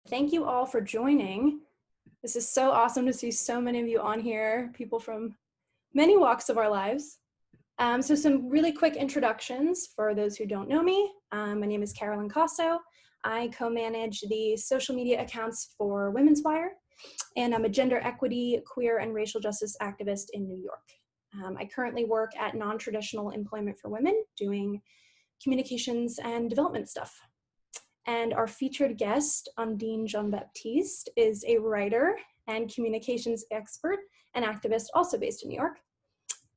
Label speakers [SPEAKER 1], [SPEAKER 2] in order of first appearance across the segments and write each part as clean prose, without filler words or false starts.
[SPEAKER 1] Thank you all for joining. This is so awesome to see so many of you on here, people from many walks of our lives. So some really quick introductions for those who don't know me. My name is Carolyn Casso. I co-manage the social media accounts for Women's Wire, and I'm a gender equity, queer, and racial justice activist in New York. I currently work at Non-Traditional Employment for Women, doing communications and development stuff. And our featured guest, Ondine Jean-Baptiste, is a writer and communications expert and activist also based in New York.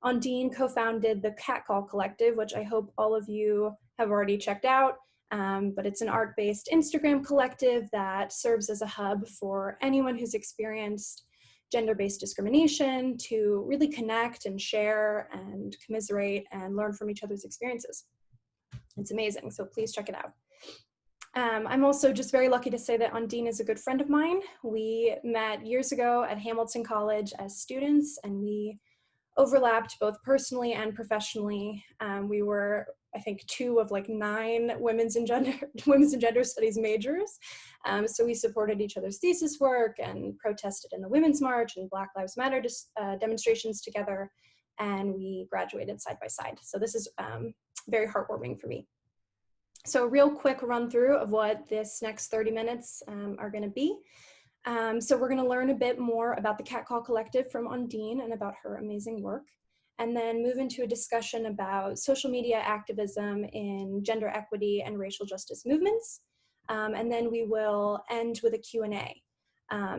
[SPEAKER 1] Ondine co-founded the Catcall Collective, which I hope all of you have already checked out, but it's an art-based Instagram collective that serves as a hub for anyone who's experienced gender-based discrimination to really connect and share and commiserate and learn from each other's experiences. It's amazing, so please check it out. I'm also just very lucky to say that Ondine is a good friend of mine. We met years ago at Hamilton College as students, and we overlapped both personally and professionally. We were, I think, 2 of like 9 women's and gender studies majors. So we supported each other's thesis work and protested in the Women's March and Black Lives Matter demonstrations together, and we graduated side by side. So this is very heartwarming for me. So a real quick run through of what this next 30 minutes are going to be. So we're going to learn a bit more about the Catcall Collective from Ondine and about her amazing work, and then move into a discussion about social media activism in gender equity and racial justice movements. And then we will end with a Q&A.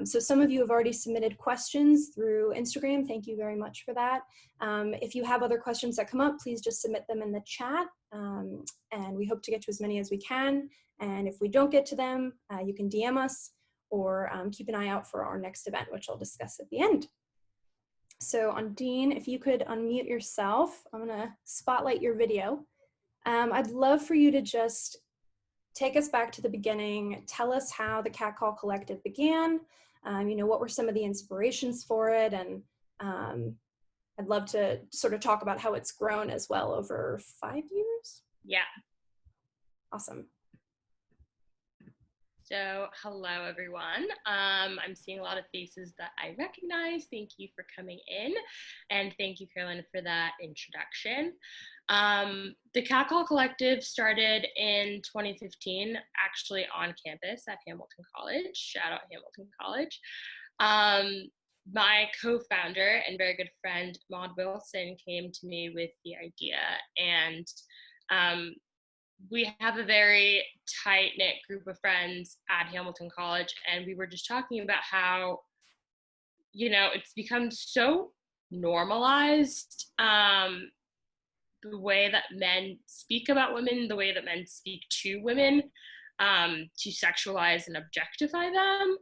[SPEAKER 1] So some of you have already submitted questions through Instagram. Thank you very much for that. If you have other questions that come up, please just submit them in the chat. And we hope to get to as many as we can. And if we don't get to them, you can DM us or keep an eye out for our next event, which I'll discuss at the end. So Ondine, if you could unmute yourself, I'm gonna spotlight your video. I'd love for you to just take us back to the beginning, tell us how the Catcall Collective began, what were some of the inspirations for it, and I'd love to sort of talk about how it's grown as well over 5 years.
[SPEAKER 2] Yeah.
[SPEAKER 1] Awesome.
[SPEAKER 2] So hello, everyone. I'm seeing a lot of faces that I recognize. Thank you for coming in. And thank you, Carolyn, for that introduction. The Catcall Collective started in 2015, actually on campus at Hamilton College. Shout out Hamilton College. My co-founder and very good friend, Maud Wilson, came to me with the idea, and we have a very tight-knit group of friends at Hamilton College, and we were just talking about how, it's become so normalized, the way that men speak about women, the way that men speak to women, to sexualize and objectify them.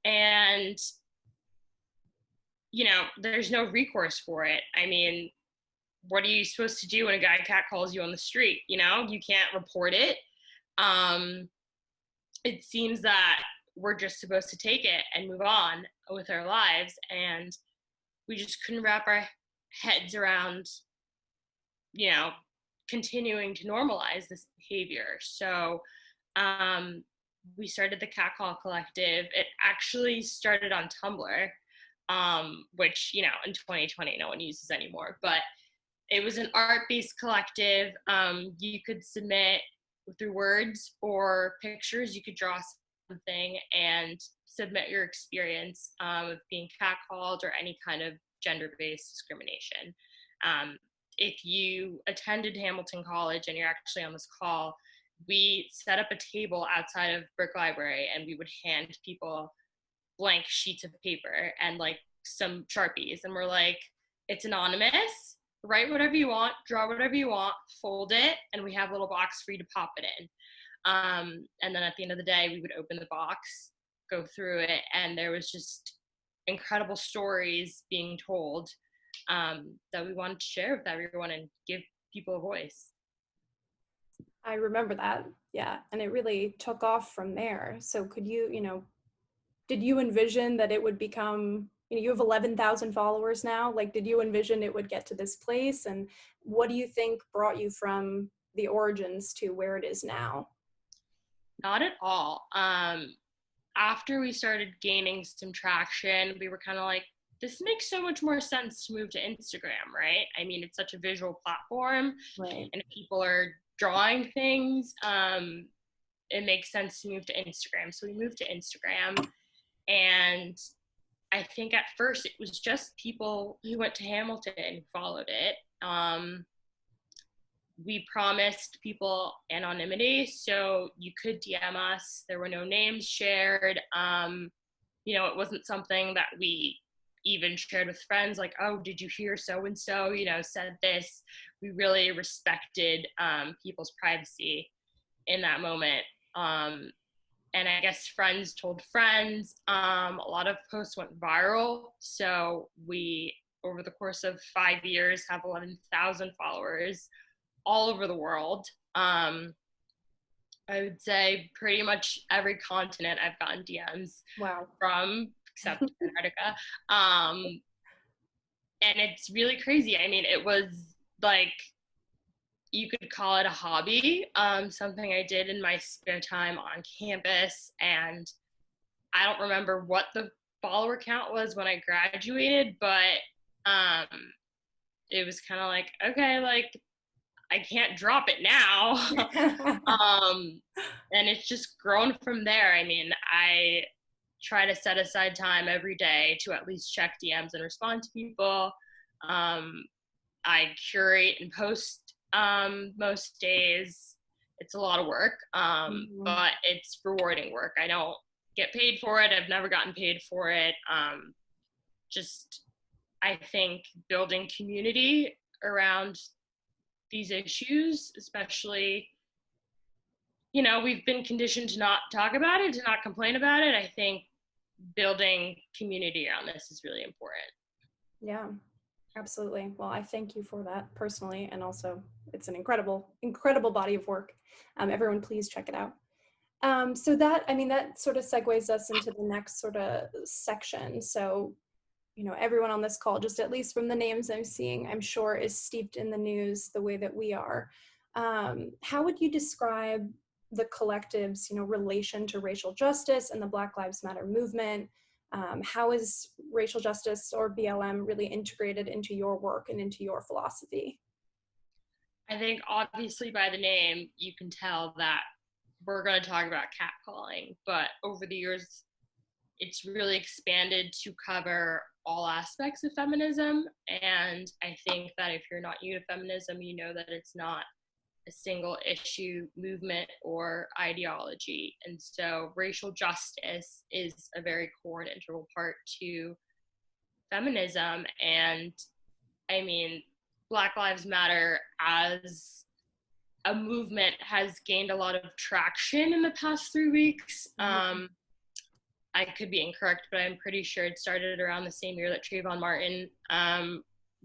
[SPEAKER 2] And, there's no recourse for it. I mean, what are you supposed to do when a guy catcalls you on the street? You can't report it. It seems that we're just supposed to take it and move on with our lives. And we just couldn't wrap our heads around, continuing to normalize this behavior. So we started the Catcall Collective. It actually started on Tumblr, which, in 2020, no one uses anymore. But it was an art-based collective. You could submit through words or pictures. You could draw something and submit your experience of being catcalled or any kind of gender-based discrimination. If you attended Hamilton College and you're actually on this call, we set up a table outside of Brick Library, and we would hand people blank sheets of paper and like some Sharpies, and we're like, it's anonymous. Write whatever you want, draw whatever you want, fold it, and we have a little box for you to pop it in. And then at the end of the day, we would open the box, go through it, and there was just incredible stories being told that we wanted to share with everyone and give people a voice.
[SPEAKER 1] I remember that, yeah, and it really took off from there. So could you, did you envision that it would become, you have 11,000 followers now, like did you envision it would get to this place? And what do you think brought you from the origins to where it is now?
[SPEAKER 2] Not at all. after we started gaining some traction, we were kind of like, this makes so much more sense to move to Instagram, right? I mean, it's such a visual platform,
[SPEAKER 1] Right.
[SPEAKER 2] and if people are drawing things, it makes sense to move to Instagram. So we moved to Instagram, and I think at first it was just people who went to Hamilton who followed it. We promised people anonymity, so you could DM us. There were no names shared. It wasn't something that we even shared with friends, like, oh, did you hear so and so, said this. We really respected people's privacy in that moment. And I guess friends told friends. A lot of posts went viral. So we, over the course of 5 years, have 11,000 followers all over the world. I would say pretty much every continent I've gotten DMs from, except Antarctica. And it's really crazy. I mean, it was like, you could call it a hobby, something I did in my spare time on campus. And I don't remember what the follower count was when I graduated, but it was kind of like, okay, like, I can't drop it now. And it's just grown from there. I mean, I try to set aside time every day to at least check DMs and respond to people. I curate and post most days. It's a lot of work, but it's rewarding work. I don't get paid for it. I've never gotten paid for it. I think building community around these issues, especially, we've been conditioned to not talk about it, to not complain about it. I think building community around this is really important.
[SPEAKER 1] Yeah, absolutely. Well, I thank you for that personally, and also it's an incredible body of work. Everyone, please check it out. So that sort of segues us into the next sort of section. So, everyone on this call, just at least from the names I'm seeing, I'm sure is steeped in the news the way that we are. How would you describe the collective's, relation to racial justice and the Black Lives Matter movement? How is racial justice, or BLM, really integrated into your work and into your philosophy?
[SPEAKER 2] I think obviously by the name, you can tell that we're going to talk about catcalling, but over the years, it's really expanded to cover all aspects of feminism. And I think that if you're not new to feminism, you know that it's not a single issue movement or ideology. And so racial justice is a very core and integral part to feminism. And I mean, Black Lives Matter as a movement has gained a lot of traction in the past 3 weeks. I could be incorrect, but I'm pretty sure it started around the same year that Trayvon Martin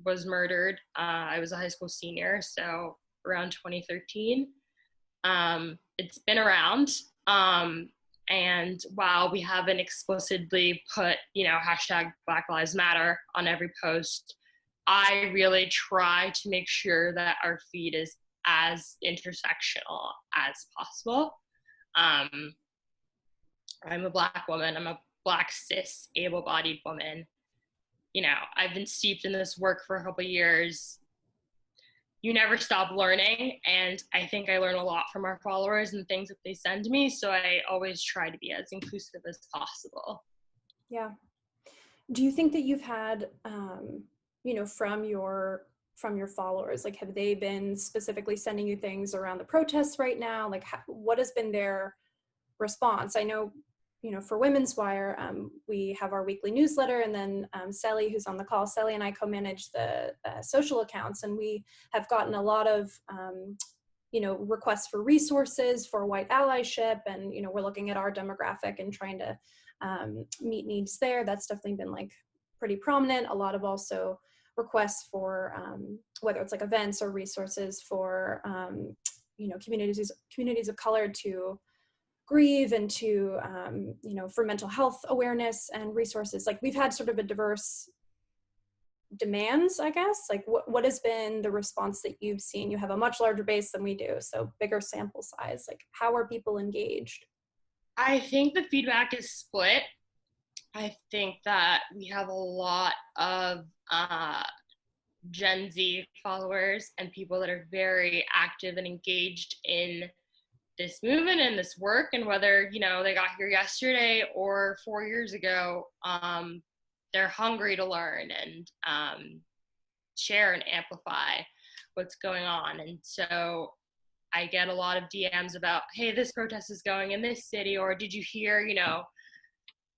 [SPEAKER 2] was murdered. I was a high school senior, so around 2013. It's been around. And while we haven't explicitly put, hashtag Black Lives Matter on every post, I really try to make sure that our feed is as intersectional as possible. I'm a Black woman. I'm a Black, cis, able-bodied woman. I've been steeped in this work for a couple of years. You never stop learning, and I think I learn a lot from our followers and things that they send me, so I always try to be as inclusive as possible.
[SPEAKER 1] Yeah. Do you think that you've had, from your followers, like, have they been specifically sending you things around the protests right now? Like, what has been their response? I know, for Women's Wire, we have our weekly newsletter, and then Sally, who's on the call, Sally and I co-manage the social accounts, and we have gotten a lot of, requests for resources for white allyship, and, we're looking at our demographic and trying to meet needs there. That's definitely been like pretty prominent. A lot of also requests for whether it's like events or resources for, communities of color to grieve, and to, for mental health awareness and resources. Like, we've had sort of a diverse demands, I guess. Like, what has been the response that you've seen? You have a much larger base than we do, so bigger sample size. Like, how are people engaged?
[SPEAKER 2] I think the feedback is split. I think that we have a lot of Gen Z followers and people that are very active and engaged in this movement and this work, and whether they got here yesterday or 4 years ago, they're hungry to learn and share and amplify what's going on. And so I get a lot of DMs about, hey, this protest is going in this city, or did you hear,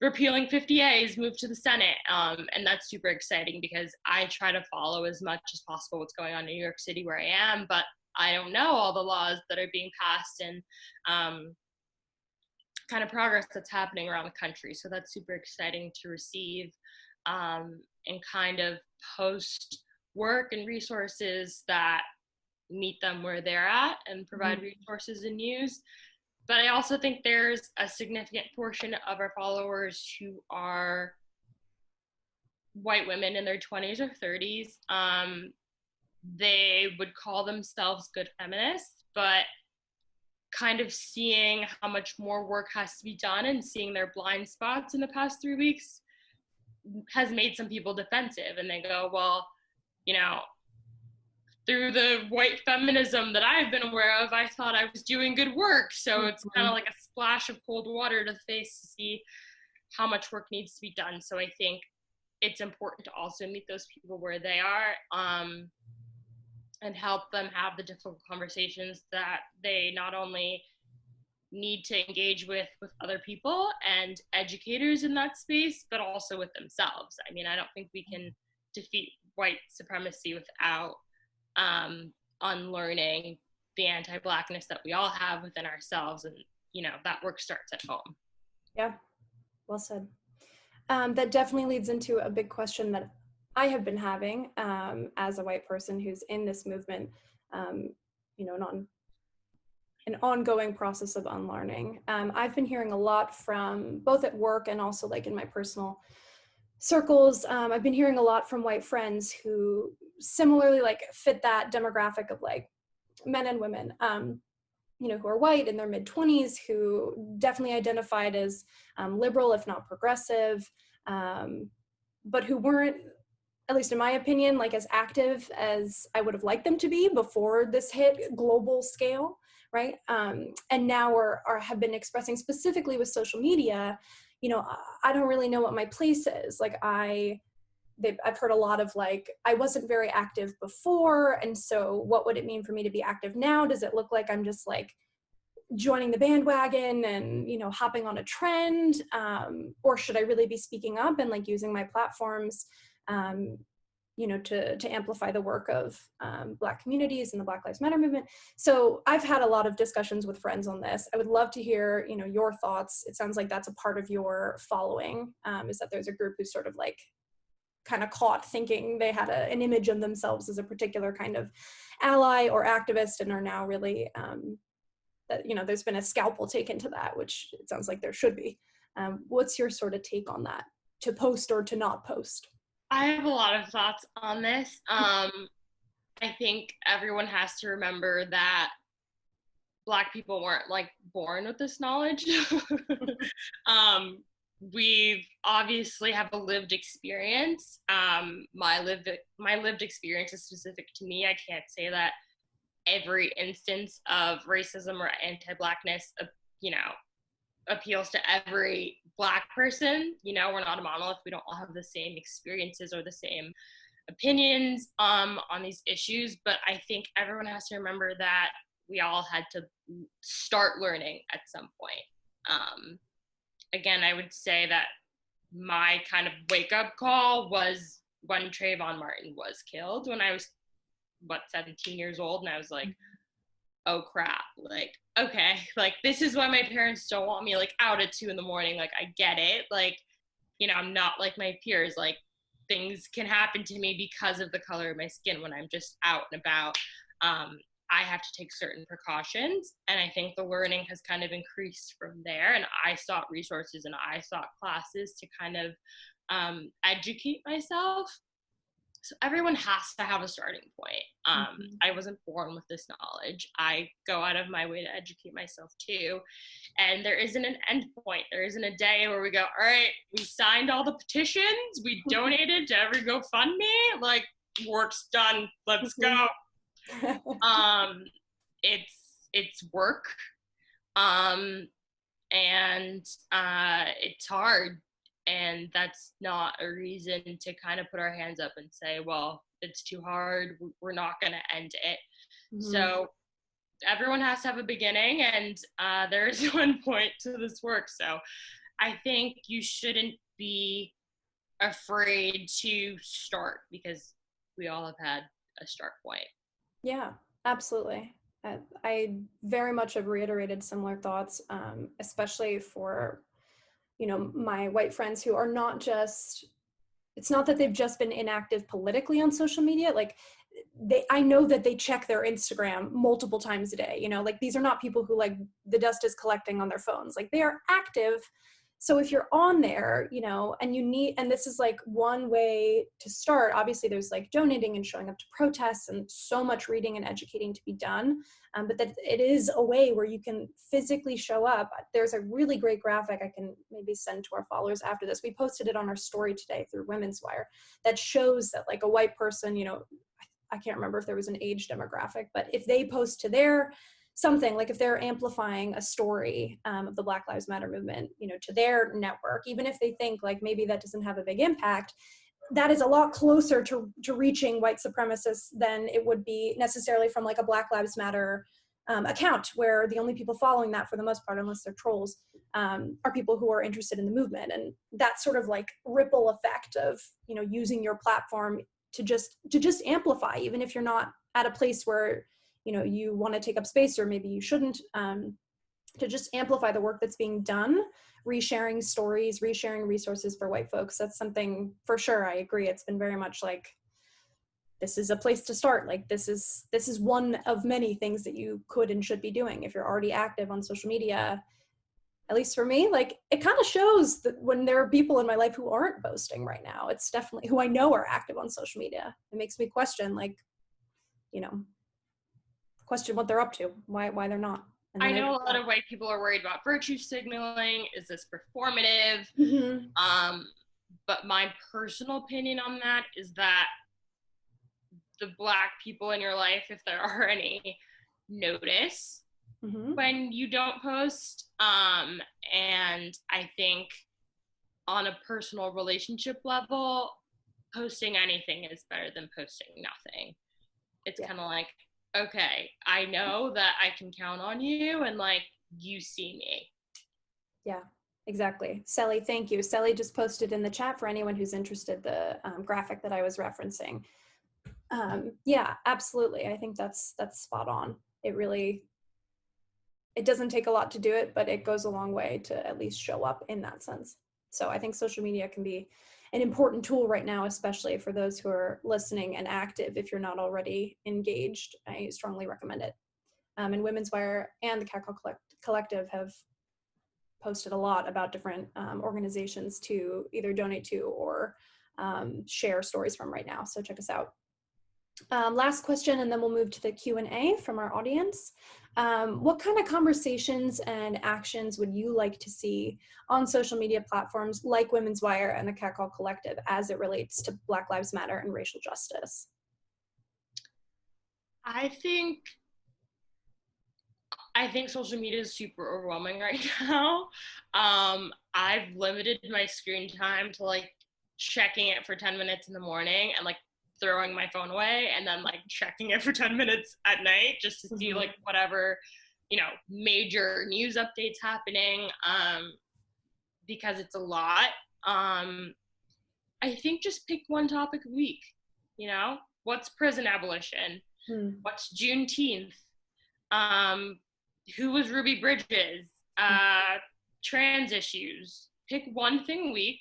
[SPEAKER 2] repealing 50As moved to the Senate. And that's super exciting because I try to follow as much as possible what's going on in New York City where I am, but I don't know all the laws that are being passed and kind of progress that's happening around the country. So that's super exciting to receive and kind of post work and resources that meet them where they're at and provide resources and news. But I also think there's a significant portion of our followers who are white women in their 20s or 30s. They would call themselves good feminists, but kind of seeing how much more work has to be done and seeing their blind spots in the past 3 weeks has made some people defensive. And they go, well, through the white feminism that I've been aware of, I thought I was doing good work. So it's kind of like a splash of cold water to the face to see how much work needs to be done. So I think it's important to also meet those people where they are and help them have the difficult conversations that they not only need to engage with other people and educators in that space, but also with themselves. I mean, I don't think we can defeat white supremacy without unlearning the anti-Blackness that we all have within ourselves. And, that work starts at home.
[SPEAKER 1] Yeah, well said. That definitely leads into a big question that I have been having as a white person who's in this movement, an ongoing process of unlearning. I've been hearing a lot from both at work and also like in my personal circles. I've been hearing a lot from white friends who similarly like fit that demographic of like men and women, who are white in their mid-20s, who definitely identified as liberal, if not progressive, but who weren't, at least in my opinion, like as active as I would have liked them to be before this hit global scale, right? And now have been expressing specifically with social media, I don't really know what my place is. Like I've heard a lot of like, I wasn't very active before, and so what would it mean for me to be active now? Does it look like I'm just like joining the bandwagon and, hopping on a trend? Or should I really be speaking up and like using my platforms, to amplify the work of Black communities and the Black Lives Matter movement? So I've had a lot of discussions with friends on this. I would love to hear, your thoughts. It sounds like that's a part of your following, is that there's a group who's sort of like kind of caught thinking they had an image of themselves as a particular kind of ally or activist and are now really, that, there's been a scalpel taken to that, which it sounds like there should be. What's your sort of take on that, to post or to not post?
[SPEAKER 2] I have a lot of thoughts on this. I think everyone has to remember that Black people weren't like born with this knowledge. We've obviously have a lived experience. My lived experience is specific to me. I can't say that every instance of racism or anti-Blackness, appeals to every Black person. We're not a monolith. We don't all have the same experiences or the same opinions on these issues. But I think everyone has to remember that we all had to start learning at some point. Again, I would say that my kind of wake-up call was when Trayvon Martin was killed, when I was, 17 years old, and I was like, oh crap, like, okay, like, this is why my parents don't want me, like, out at 2 a.m, like, I get it, like, I'm not like my peers, like, things can happen to me because of the color of my skin when I'm just out and about. I have to take certain precautions, and I think the learning has kind of increased from there, and I sought resources and I sought classes to kind of educate myself. So everyone has to have a starting point.
[SPEAKER 1] Mhm.
[SPEAKER 2] I wasn't born with this knowledge. I go out of my way to educate myself too. And there isn't an end point. There isn't a day where we go, all right, we signed all the petitions, we donated to every GoFundMe, like work's done, let's go. Um, it's work, um, and it's hard, and that's not a reason to kind of put our hands up and say, well, it's too hard, we're not going to end it.
[SPEAKER 1] Mhm.
[SPEAKER 2] So everyone has to have a beginning, and there is one point to this work. So I think you shouldn't be afraid to start, because we all have had a start point.
[SPEAKER 1] Yeah, absolutely. I very much have reiterated similar thoughts, especially for, my white friends who are not just, it's not that they've just been inactive politically on social media. Like I know that they check their Instagram multiple times a day, like these are not people who like the dust is collecting on their phones. Like they are active. So if you're on there, and and this is like one way to start. Obviously there's like donating and showing up to protests and so much reading and educating to be done. But that it is a way where you can physically show up. There's a really great graphic I can maybe send to our followers after this. We posted it on our story today through Women's Wire that shows that like a white person, I can't remember if there was an age demographic, but if they post to their something, like if they're amplifying a story of the Black Lives Matter movement, to their network, even if they think like maybe that doesn't have a big impact, that is a lot closer to reaching white supremacists than it would be necessarily from like a Black Lives Matter account, where the only people following that for the most part, unless they're trolls, are people who are interested in the movement. And that sort of like ripple effect of, using your platform to just amplify, even if you're not at a place where, you want to take up space, or maybe you shouldn't, to just amplify the work that's being done, resharing stories, resharing resources for white folks. That's something for sure. I agree. It's been very much like, this is a place to start. Like this is one of many things that you could and should be doing if you're already active on social media. At least for me, like it kind of shows that when there are people in my life who aren't posting right now, it's definitely who I know are active on social media. It makes me question, like, you know, question what they're up to, why they're not. And
[SPEAKER 2] I
[SPEAKER 1] then
[SPEAKER 2] know a lot of white people are worried about virtue signaling. Is this performative?
[SPEAKER 1] Mhm.
[SPEAKER 2] Um, but my personal opinion on that is that the Black people in your life, if there are any, notice
[SPEAKER 1] Mhm.
[SPEAKER 2] when you don't post. And I think on a personal relationship level, posting anything is better than posting nothing. It's
[SPEAKER 1] Yeah.
[SPEAKER 2] kind of like, okay, I know that I can count on you, and like you see me.
[SPEAKER 1] Yeah, exactly. Sally, thank you. Sally just posted in the chat for anyone who's interested the graphic that I was referencing. Yeah, absolutely. I think that's spot on. It doesn't take a lot to do it, but it goes a long way to at least show up in that sense. So I think social media can be an important tool right now, especially for those who are listening and active. If you're not already engaged, I strongly recommend it. And Women's Wear and the Catcall Collective have posted a lot about different organizations to either donate to or share stories from right now. So check us out. Last question, and then we'll move to the Q&A from our audience. What kind of conversations and actions would you like to see on social media platforms like Women's Wire and the Catcall Collective as it relates to Black Lives Matter and racial justice?
[SPEAKER 2] I think I think social media is super overwhelming right now. I've limited my screen time to like checking it for 10 minutes in the morning and like throwing my phone away, and then like checking it for 10 minutes at night just to see like whatever, major news updates happening, because it's a lot. I think just pick one topic a week. What's prison abolition? What's Juneteenth? Um, who was Ruby Bridges? Trans issues. Pick one thing a week,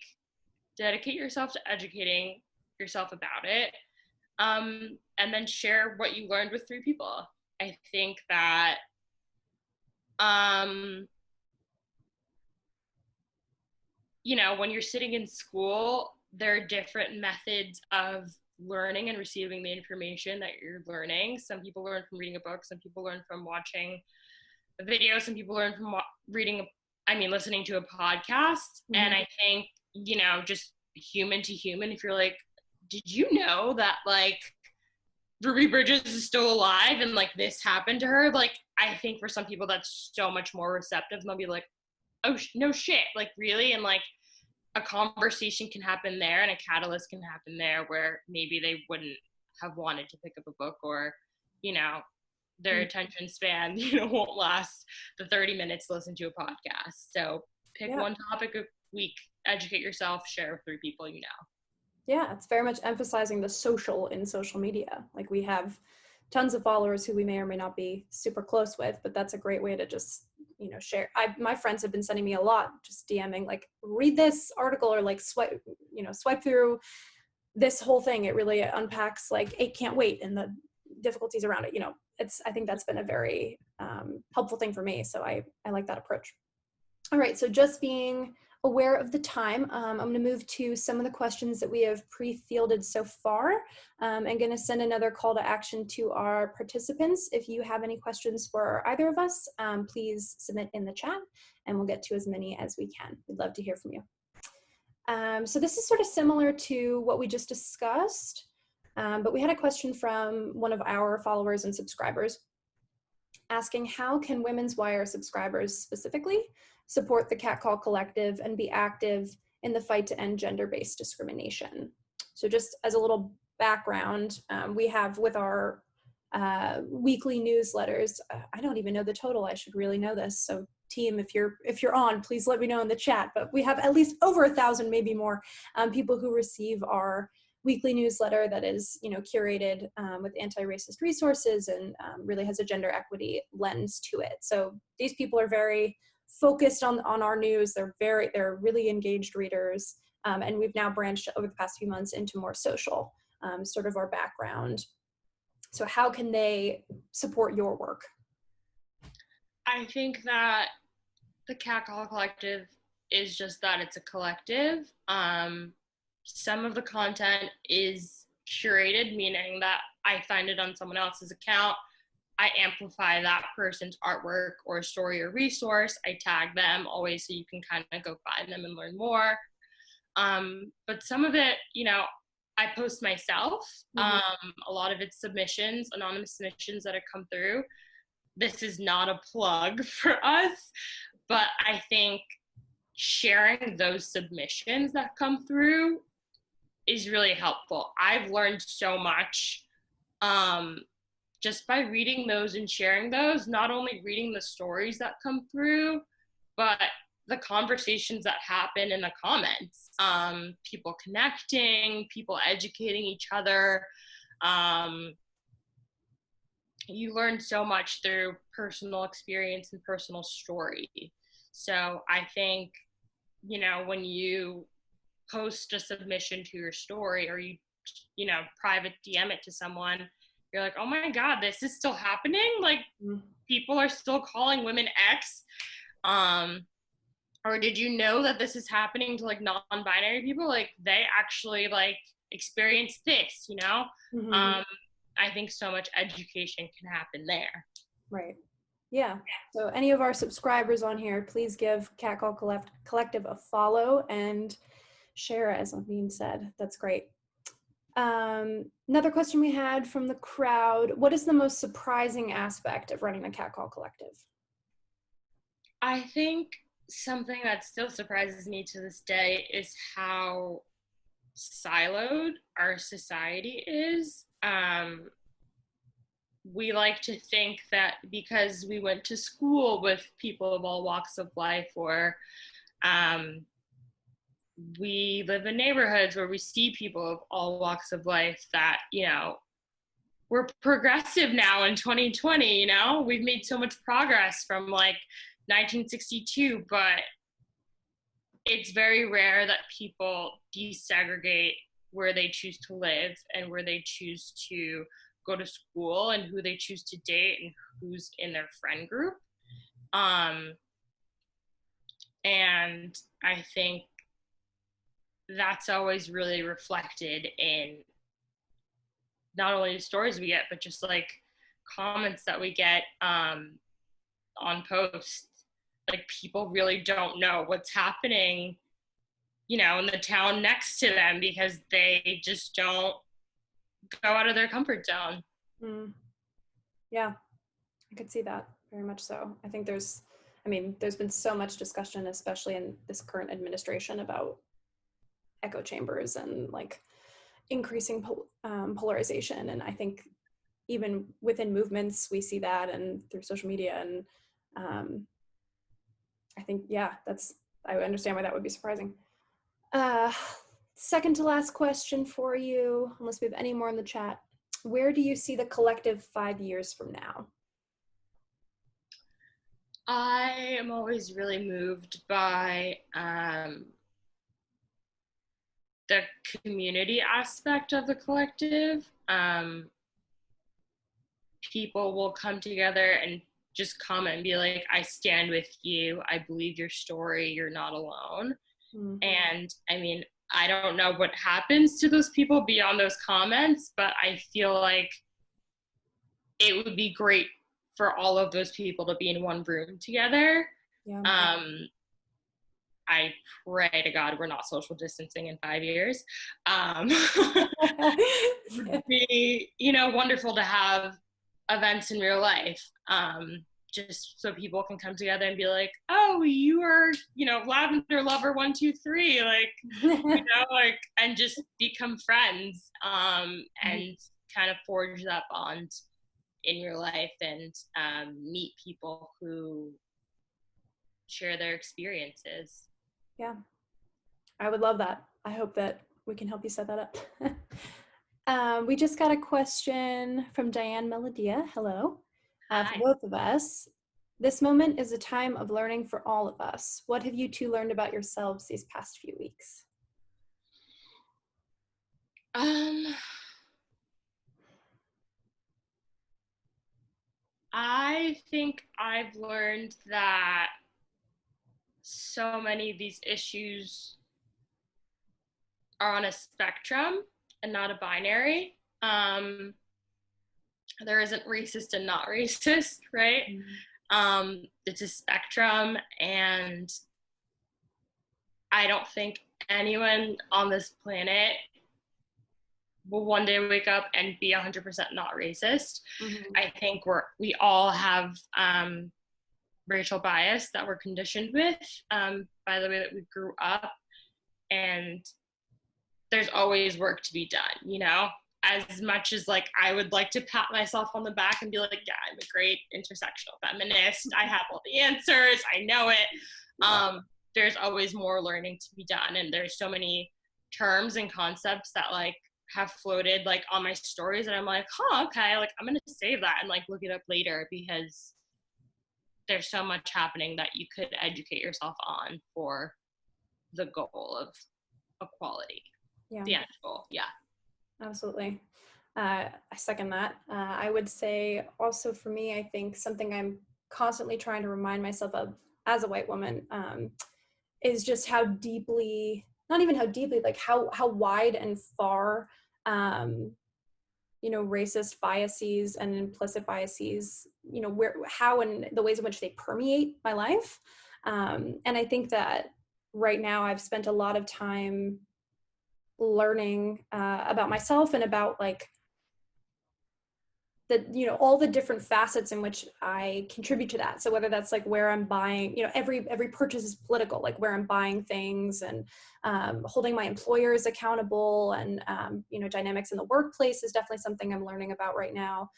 [SPEAKER 2] dedicate yourself to educating yourself about it, and then share what you learned with 3 people. I think that um, when you're sitting in school, there are different methods of learning and receiving the information that you're learning. Some people learn from reading a book, some people learn from watching a video, some people learn from listening to a podcast.
[SPEAKER 1] Mm-hmm.
[SPEAKER 2] And I think, just human to human, if you're like, did you know that like Ruby Bridges is still alive and like this happened to her? Like, I think for some people that's so much more receptive, and they'll be like, oh, no shit, like really? And like a conversation can happen there and a catalyst can happen there where maybe they wouldn't have wanted to pick up a book, or, their attention span, won't last the 30 minutes to listen to a podcast. So pick one topic a week, educate yourself, share with 3 people you know.
[SPEAKER 1] Yeah, it's very much emphasizing the social in social media. Like, we have tons of followers who we may or may not be super close with, but that's a great way to just, share. My friends have been sending me a lot, just DMing, like, read this article, or like swipe through this whole thing. It really unpacks like Eight Can't Wait and the difficulties around it. I think that's been a very helpful thing for me. So I like that approach. All right, so just being aware of the time, I'm going to move to some of the questions that we have pre-fielded so far. I'm going to send another call to action to our participants. If you have any questions for either of us, please submit in the chat, and we'll get to as many as we can. We'd love to hear from you. So this is sort of similar to what we just discussed, but we had a question from one of our followers and subscribers asking, how can Women's Wire subscribers specifically support the Catcall Collective and be active in the fight to end gender-based discrimination? So just as a little background, we have with our weekly newsletters, I don't even know the total, I should really know this. So team, if you're on, please let me know in the chat, but we have at least over 1,000, maybe more, people who receive our weekly newsletter that is, curated with anti-racist resources and really has a gender equity lens to it. So these people are very focused on our news. They're really engaged readers. And we've now branched over the past few months into more social, sort of our background. So how can they support your work?
[SPEAKER 2] I think that the Catcall Collective is just that, it's a collective. Some of the content is curated, meaning that I find it on someone else's account. I amplify that person's artwork or story or resource. I tag them always so you can kind of go find them and learn more. But some of it, I post myself. Mm-hmm. A lot of it's submissions, anonymous submissions that have come through. This is not a plug for us, but I think sharing those submissions that come through is really helpful. I've learned so much just by reading those and sharing those, not only reading the stories that come through, but the conversations that happen in the comments, people connecting, people educating each other. You learn so much through personal experience and personal story. So I think, when you post a submission to your story, or you private DM it to someone, you're like, oh my God, this is still happening? Like, people are still calling women X? Or did you know that this is happening to like non-binary people? Like, they actually like experience this, Mm-hmm. I think so much education can happen there.
[SPEAKER 1] Right. Yeah. So any of our subscribers on here, please give Catcall Collective a follow and share, as Ondine said. That's great. Another question we had from the crowd: what is the most surprising aspect of running the Catcall Collective?
[SPEAKER 2] I think something that still surprises me to this day is how siloed our society is. We like to think that because we went to school with people of all walks of life, or we live in neighborhoods where we see people of all walks of life, that, we're progressive now in 2020, we've made so much progress from like 1962, but it's very rare that people desegregate where they choose to live and where they choose to go to school and who they choose to date and who's in their friend group. And I think that's always really reflected in not only the stories we get, but just like comments that we get on posts. Like people really don't know what's happening, you know, in the town next to them because they just don't go out of their comfort zone.
[SPEAKER 1] Mm. Yeah, I could see that very much so. I think there's been so much discussion, especially in this current administration, about echo chambers and like increasing polarization. And I think even within movements, we see that, and through social media. And I think, yeah, I understand why that would be surprising. Second to last question for you, unless we have any more in the chat. Where do you see the collective 5 years from now?
[SPEAKER 2] I am always really moved by the community aspect of the collective. People will come together and just comment and be like, I stand with you. I believe your story. You're not alone. Mm-hmm. And I mean, I don't know what happens to those people beyond those comments, but I feel like it would be great for all of those people to be in one room together. Yeah. I pray to God we're not social distancing in 5 years. It would be, you know, wonderful to have events in real life, just so people can come together and be like, oh, you are, you know, lavender lover 1 2 3, like, you know, like, and just become friends, and kind of forge that bond in your life, and meet people who share their experiences.
[SPEAKER 1] Yeah, I would love that. I hope that we can help you set that up. We just got a question from Diane Melodia. Hello. For both of us. This moment is a time of learning for all of us. What have you two learned about yourselves these past few weeks?
[SPEAKER 2] I think I've learned that so many of these issues are on a spectrum and not a binary. There isn't racist and not racist, right? Mm-hmm. It's a spectrum, and I don't think anyone on this planet will one day wake up and be 100% not racist. Mm-hmm. I think we all have racial bias that we're conditioned with by the way that we grew up, and there's always work to be done, you know? As much as like I would like to pat myself on the back and be like, yeah, I'm a great intersectional feminist, I have all the answers, I know it. There's always more learning to be done, and there's so many terms and concepts that like have floated like on my stories, and I'm like, okay, like I'm gonna save that and like look it up later, because there's so much happening that you could educate yourself on for the goal of equality. Yeah. The end goal. Yeah.
[SPEAKER 1] Absolutely. I second that. I would say also for me, I think something I'm constantly trying to remind myself of as a white woman is just how deeply, not even how deeply, like how wide and far, you know, racist biases and implicit biases, you know, how and the ways in which they permeate my life. And I think that right now I've spent a lot of time learning about myself and about like the, you know, all the different facets in which I contribute to that. So whether that's like where I'm buying, you know, every purchase is political, like where I'm buying things, and holding my employers accountable, and you know, dynamics in the workplace is definitely something I'm learning about right now.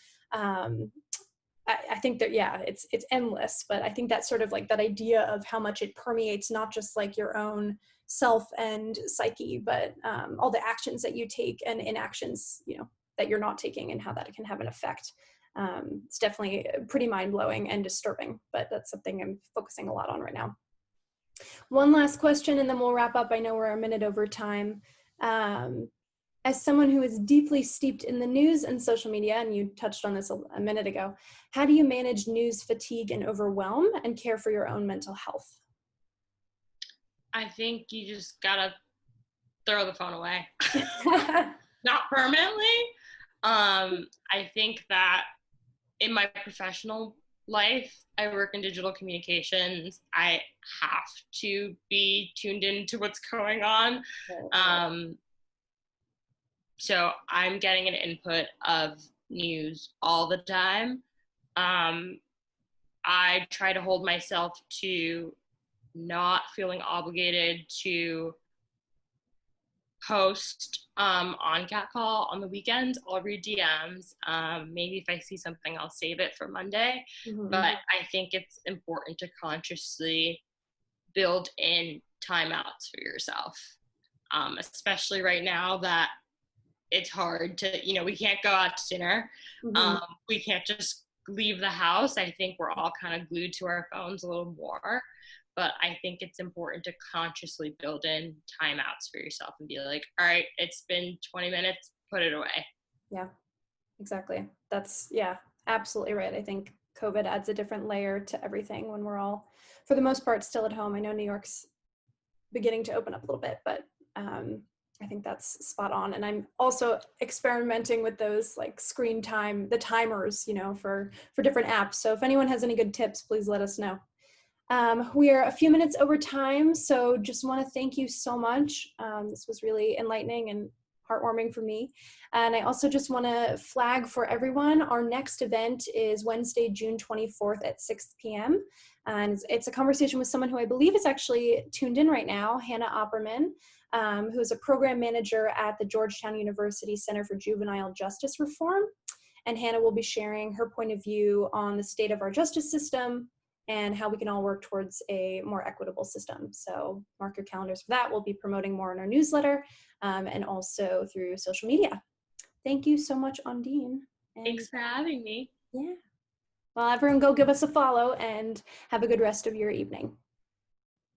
[SPEAKER 1] I think that, yeah, it's endless, but I think that's sort of like that idea of how much it permeates not just like your own self and psyche, but all the actions that you take and inactions, you know, that you're not taking, and how that can have an effect. It's definitely pretty mind-blowing and disturbing, but that's something I'm focusing a lot on right now. One last question and then we'll wrap up. I know we're a minute over time. As someone who is deeply steeped in the news and social media, and you touched on this a minute ago, how do you manage news fatigue and overwhelm and care for your own mental health?
[SPEAKER 2] I think you just gotta throw the phone away. Not permanently, I think that in my professional life, I work in digital communications. I have to be tuned into what's going on. Um, so I'm getting an input of news all the time. Um, I try to hold myself to not feeling obligated to post on Catcall on the weekends. I'll read DMs. Maybe if I see something, I'll save it for Monday.
[SPEAKER 1] Mm-hmm.
[SPEAKER 2] But I think it's important to consciously build in timeouts for yourself, especially right now that it's hard to, we can't go out to dinner.
[SPEAKER 1] Mm-hmm.
[SPEAKER 2] We can't just leave the house. I think we're all kind of glued to our phones a little more. But I think it's important to consciously build in timeouts for yourself and be like, all right, it's been 20 minutes, put it away.
[SPEAKER 1] Yeah, exactly. That's, yeah, absolutely right. I think COVID adds a different layer to everything when we're all, for the most part, still at home. I know New York's beginning to open up a little bit, but I think that's spot on. And I'm also experimenting with those like screen time, the timers, for different apps. So if anyone has any good tips, please let us know. We are a few minutes over time, so just want to thank you so much. This was really enlightening and heartwarming for me. And I also just want to flag for everyone, our next event is Wednesday, June 24th at 6 p.m. And it's a conversation with someone who I believe is actually tuned in right now, Hannah Opperman, who is a program manager at the Georgetown University Center for Juvenile Justice Reform. And Hannah will be sharing her point of view on the state of our justice system and how we can all work towards a more equitable system. So mark your calendars for that. We'll be promoting more in our newsletter and also through social media. Thank you so much, Ondine. And
[SPEAKER 2] Thanks for having me.
[SPEAKER 1] yeah. Well, everyone go give us a follow and have a good rest of your evening.